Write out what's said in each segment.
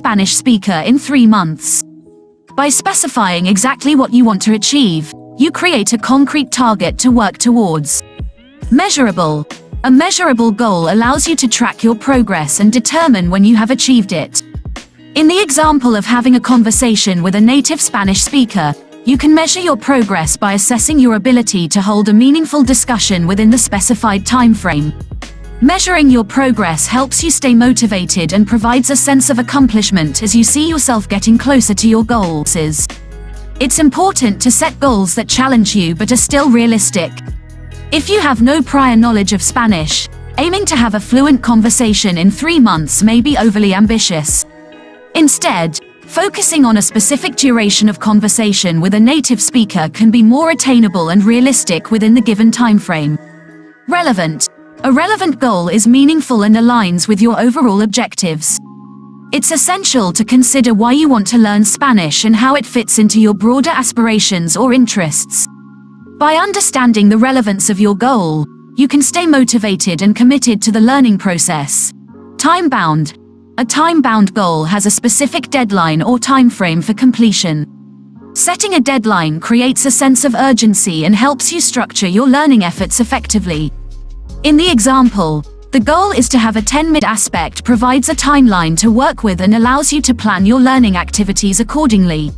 Spanish speaker in 3 months. By specifying exactly what you want to achieve, you create a concrete target to work towards. Measurable. A measurable goal allows you to track your progress and determine when you have achieved it. In the example of having a conversation with a native Spanish speaker, you can measure your progress by assessing your ability to hold a meaningful discussion within the specified time frame. Measuring your progress helps you stay motivated and provides a sense of accomplishment as you see yourself getting closer to your goals. It's important to set goals that challenge you but are still realistic. If you have no prior knowledge of Spanish, aiming to have a fluent conversation in 3 months may be overly ambitious. Instead, focusing on a specific duration of conversation with a native speaker can be more attainable and realistic within the given time frame. Relevant. A relevant goal is meaningful and aligns with your overall objectives. It's essential to consider why you want to learn Spanish and how it fits into your broader aspirations or interests. By understanding the relevance of your goal, you can stay motivated and committed to the learning process. Time-bound. A time-bound goal has a specific deadline or time frame for completion. Setting a deadline creates a sense of urgency and helps you structure your learning efforts effectively. In the example, the goal is to have a 10-minute aspect provides a timeline to work with and allows you to plan your learning activities accordingly.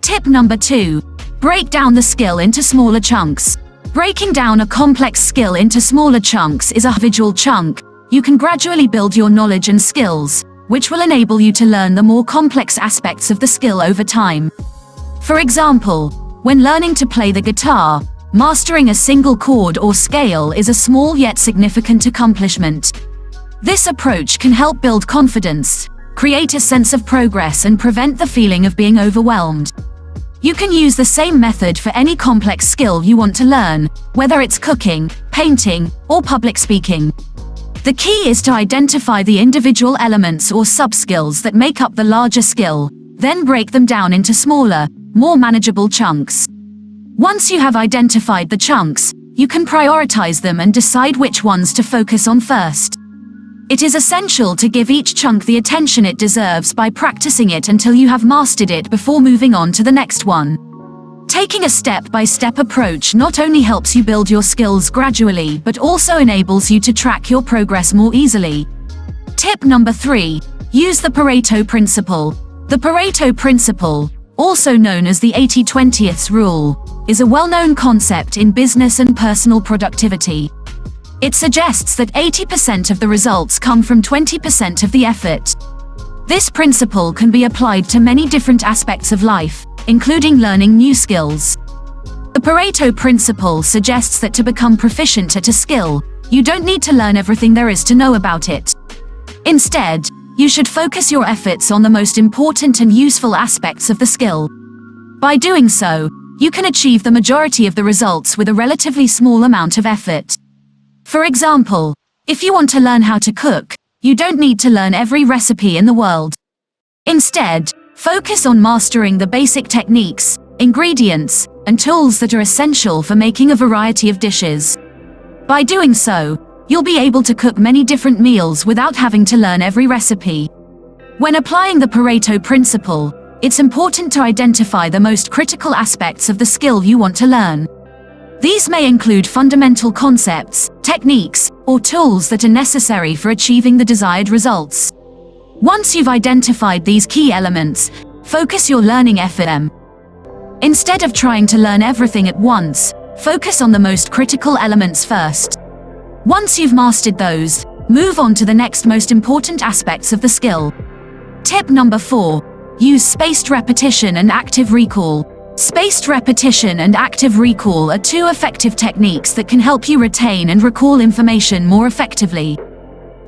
Tip number 2. Break down the skill into smaller chunks. Breaking down a complex skill into smaller chunks is a individual chunk. You can gradually build your knowledge and skills, which will enable you to learn the more complex aspects of the skill over time. For example, when learning to play the guitar, mastering a single chord or scale is a small yet significant accomplishment. This approach can help build confidence, create a sense of progress, and prevent the feeling of being overwhelmed. You can use the same method for any complex skill you want to learn, whether it's cooking, painting, or public speaking. The key is to identify the individual elements or sub-skills that make up the larger skill, then break them down into smaller, more manageable chunks. Once you have identified the chunks, you can prioritize them and decide which ones to focus on first. It is essential to give each chunk the attention it deserves by practicing it until you have mastered it before moving on to the next one. Taking a step-by-step approach not only helps you build your skills gradually but also enables you to track your progress more easily. Tip number 3. Use the Pareto principle. The Pareto principle, also known as the 80-20 rule, is a well-known concept in business and personal productivity. It suggests that 80% of the results come from 20% of the effort. This principle can be applied to many different aspects of life, including learning new skills. The Pareto principle suggests that to become proficient at a skill, you don't need to learn everything there is to know about it. Instead, you should focus your efforts on the most important and useful aspects of the skill. By doing so, you can achieve the majority of the results with a relatively small amount of effort. For example, if you want to learn how to cook, you don't need to learn every recipe in the world. Instead, focus on mastering the basic techniques, ingredients, and tools that are essential for making a variety of dishes. By doing so, you'll be able to cook many different meals without having to learn every recipe. When applying the Pareto principle, it's important to identify the most critical aspects of the skill you want to learn. These may include fundamental concepts, techniques, or tools that are necessary for achieving the desired results. Once you've identified these key elements, focus your learning effort on them. Instead of trying to learn everything at once, focus on the most critical elements first. Once you've mastered those, move on to the next most important aspects of the skill. Tip number 4. Use spaced repetition and active recall. Spaced repetition and active recall are two effective techniques that can help you retain and recall information more effectively.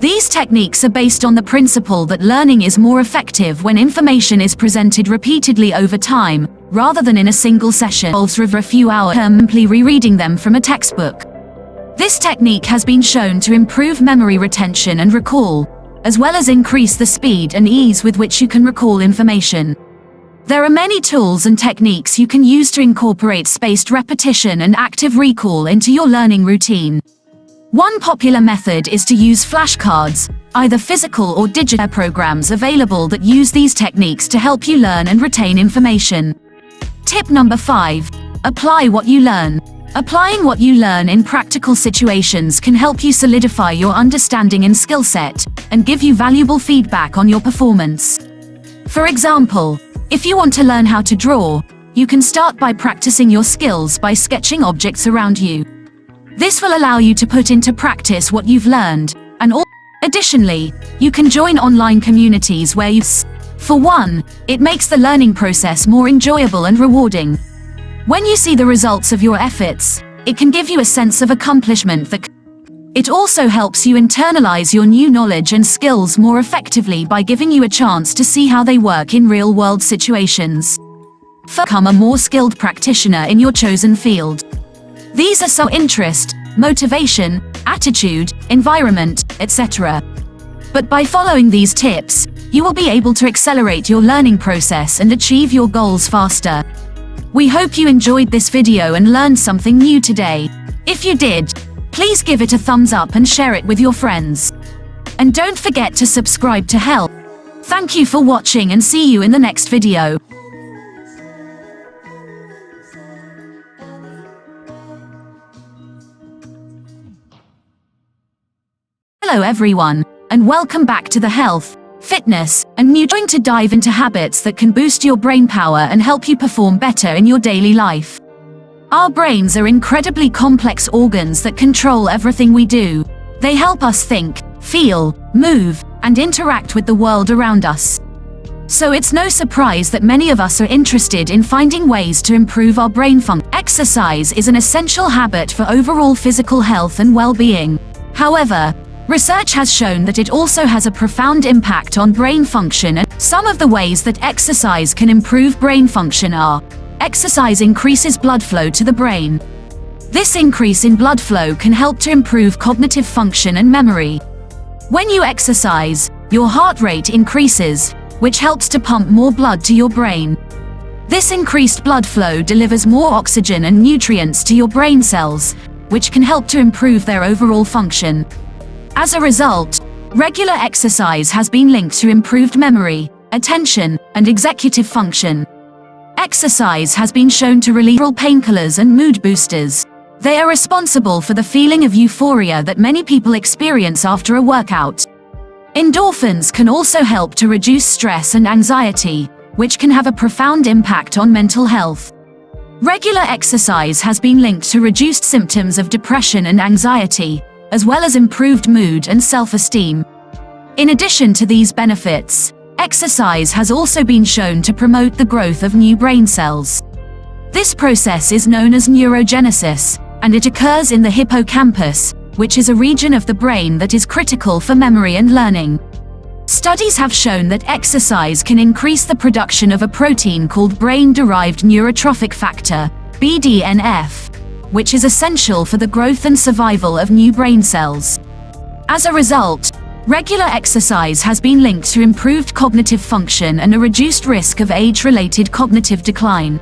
These techniques are based on the principle that learning is more effective when information is presented repeatedly over time, rather than in a single session or over a few hours simply rereading them from a textbook. This technique has been shown to improve memory retention and recall, as well as increase the speed and ease with which you can recall information. There are many tools and techniques you can use to incorporate spaced repetition and active recall into your learning routine. One popular method is to use flashcards, either physical or digital programs available that use these techniques to help you learn and retain information. Tip number 5. Apply what you learn. Applying what you learn in practical situations can help you solidify your understanding and skill set, and give you valuable feedback on your performance. For example, if you want to learn how to draw, you can start by practicing your skills by sketching objects around you. This will allow you to put into practice what you've learned, and additionally, you can join online communities where for one, it makes the learning process more enjoyable and rewarding. When you see the results of your efforts, it can give you a sense of accomplishment it also helps you internalize your new knowledge and skills more effectively by giving you a chance to see how they work in real-world situations. Become a more skilled practitioner in your chosen field. These are so interest, motivation, attitude, environment, etc. But by following these tips, you will be able to accelerate your learning process and achieve your goals faster. We hope you enjoyed this video and learned something new today. If you did, please give it a thumbs up and share it with your friends. And don't forget to subscribe to help. Thank you for watching and see you in the next video. Hello everyone, and welcome back to the Health, Fitness, and New. Going to dive into habits that can boost your brain power and help you perform better in your daily life. Our brains are incredibly complex organs that control everything we do. They help us think, feel, move, and interact with the world around us. So it's no surprise that many of us are interested in finding ways to improve our brain function. Exercise is an essential habit for overall physical health and well-being. However, research has shown that it also has a profound impact on brain function, and some of the ways that exercise can improve brain function are: exercise increases blood flow to the brain. This increase in blood flow can help to improve cognitive function and memory. When you exercise, your heart rate increases, which helps to pump more blood to your brain. This increased blood flow delivers more oxygen and nutrients to your brain cells, which can help to improve their overall function. As a result, regular exercise has been linked to improved memory, attention, and executive function. Exercise has been shown to relieve painkillers and mood boosters. They are responsible for the feeling of euphoria that many people experience after a workout. Endorphins can also help to reduce stress and anxiety, which can have a profound impact on mental health. Regular exercise has been linked to reduced symptoms of depression and anxiety, as well as improved mood and self-esteem. In addition to these benefits, exercise has also been shown to promote the growth of new brain cells. This process is known as neurogenesis, and it occurs in the hippocampus, which is a region of the brain that is critical for memory and learning. Studies have shown that exercise can increase the production of a protein called brain-derived neurotrophic factor, BDNF, which is essential for the growth and survival of new brain cells. As a result, regular exercise has been linked to improved cognitive function and a reduced risk of age-related cognitive decline.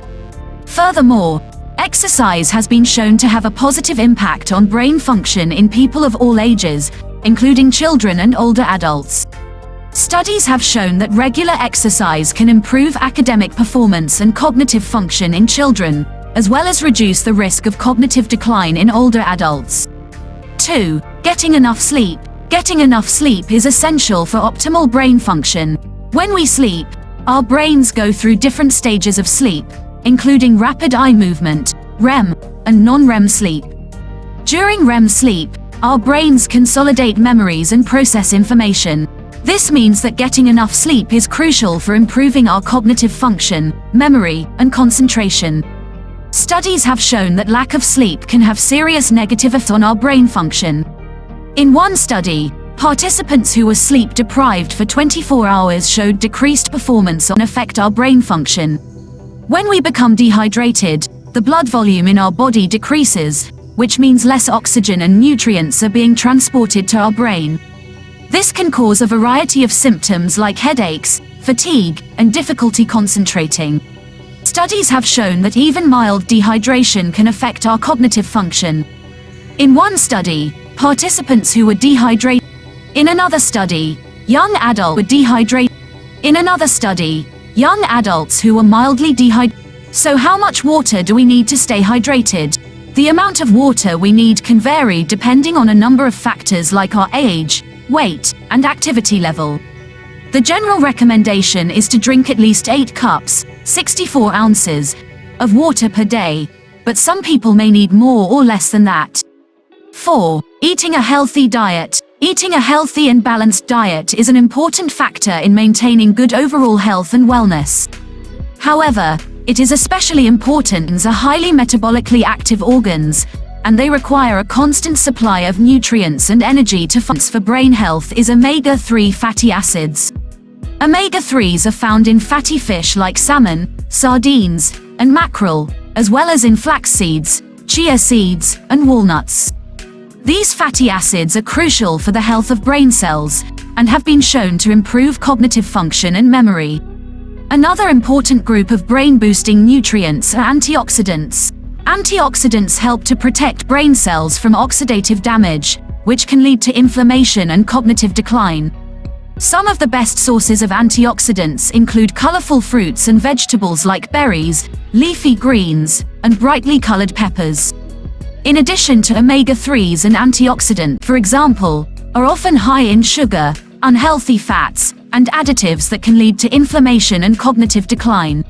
Furthermore, exercise has been shown to have a positive impact on brain function in people of all ages, including children and older adults. Studies have shown that regular exercise can improve academic performance and cognitive function in children, as well as reduce the risk of cognitive decline in older adults. 2. Getting enough sleep. Getting enough sleep is essential for optimal brain function. When we sleep, our brains go through different stages of sleep, including rapid eye movement, REM, and non-REM sleep. During REM sleep, our brains consolidate memories and process information. This means that getting enough sleep is crucial for improving our cognitive function, memory, and concentration. Studies have shown that lack of sleep can have serious negative effects on our brain function. In one study, participants who were sleep deprived for 24 hours showed decreased performance on affect our brain function. When we become dehydrated, the blood volume in our body decreases, which means less oxygen and nutrients are being transported to our brain. This can cause a variety of symptoms like headaches, fatigue, and difficulty concentrating. Studies have shown that even mild dehydration can affect our cognitive function. In one study, Participants who were dehydrated. In another study, young adults were dehydrated. In another study, young adults who were mildly dehydrated. So how much water do we need to stay hydrated? The amount of water we need can vary depending on a number of factors like our age, weight, and activity level. The general recommendation is to drink at least 8 cups, 64 ounces, of water per day, but some people may need more or less than that. 4. Eating a healthy diet. Eating a healthy and balanced diet is an important factor in maintaining good overall health and wellness. However, it is especially important in the highly metabolically active organs, and they require a constant supply of nutrients and energy to function. For brain health is omega-3 fatty acids. Omega-3s are found in fatty fish like salmon, sardines, and mackerel, as well as in flax seeds, chia seeds, and walnuts. These fatty acids are crucial for the health of brain cells, and have been shown to improve cognitive function and memory. Another important group of brain-boosting nutrients are antioxidants. Antioxidants help to protect brain cells from oxidative damage, which can lead to inflammation and cognitive decline. Some of the best sources of antioxidants include colorful fruits and vegetables like berries, leafy greens, and brightly colored peppers. In addition to omega-3s and antioxidants, for example, are often high in sugar, unhealthy fats, and additives that can lead to inflammation and cognitive decline.